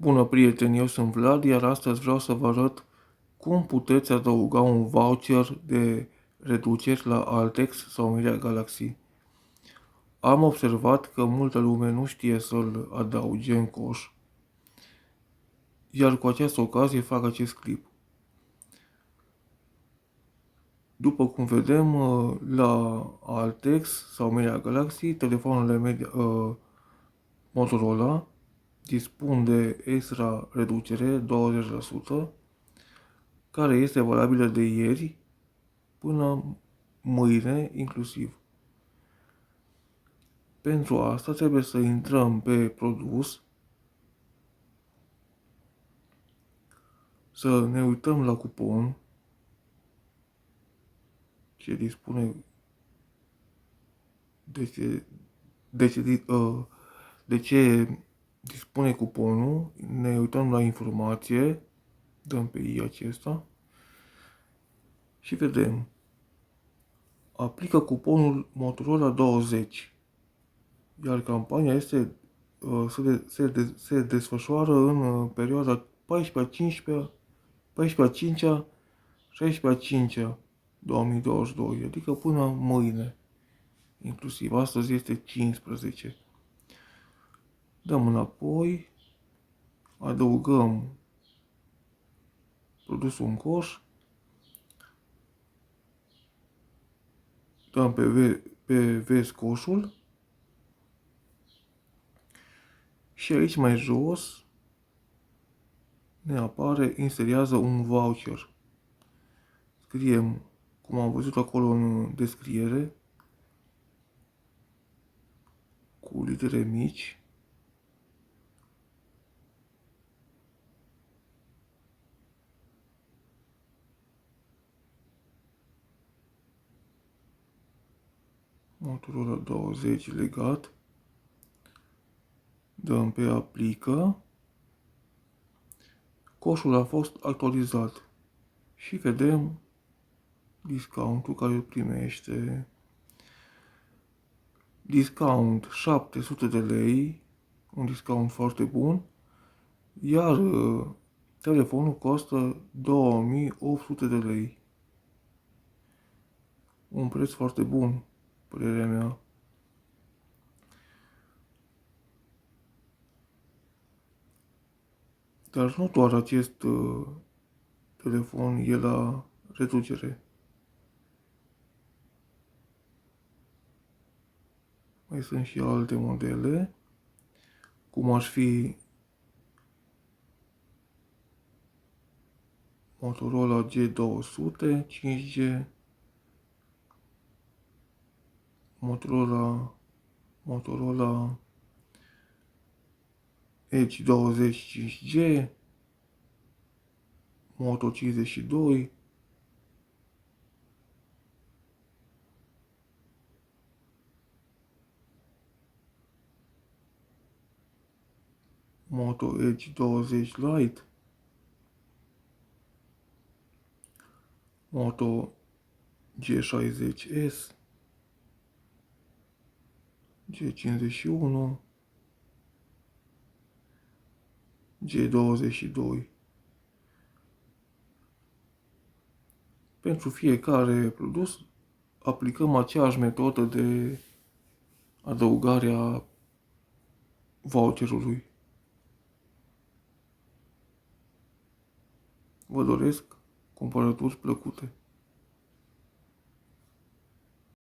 Bună, prieteni, eu sunt Vlad, iar astăzi vreau să vă arăt cum puteți adăuga un voucher de reduceri la Altex sau Media Galaxy. Am observat că multă lume nu știe să-l adauge în coș, iar cu această ocazie fac acest clip. După cum vedem, la Altex sau Media Galaxy, telefoanele Motorola dispun de extra reducere 20%, care este valabilă de ieri până mâine inclusiv. Pentru asta trebuie să intrăm pe produs, să ne uităm la cupon, ce dispune de ce dispune cuponul, ne uităm la informație, dăm pe i acesta și vedem. Aplică cuponul Motorola 20, iar campania se desfășoară în perioada 14-15, 16-5 2022, adică până mâine, inclusiv astăzi este 15. Dăm înapoi, adăugăm produsul în coș, dăm pe vezi coșul și aici mai jos ne apare inserează un voucher. Scriem, cum am văzut acolo în descriere, cu litere mici, Motorola 20 legat, dăm pe aplică, coșul a fost actualizat și vedem discountul care îl primește. Discount 700 de lei, un discount foarte bun, iar telefonul costă 2800 de lei. Un preț foarte bun, părerea mea. Dar nu doar acest telefon e la reducere. Mai sunt și alte modele, cum ar fi Motorola G200 5G, Motorola Edge 20 5G, Moto 52, Moto Edge 20 Lite, Moto G60S, G51, G22. Pentru fiecare produs aplicăm aceeași metodă de adăugare a voucherului. Vă doresc cumpărături plăcute.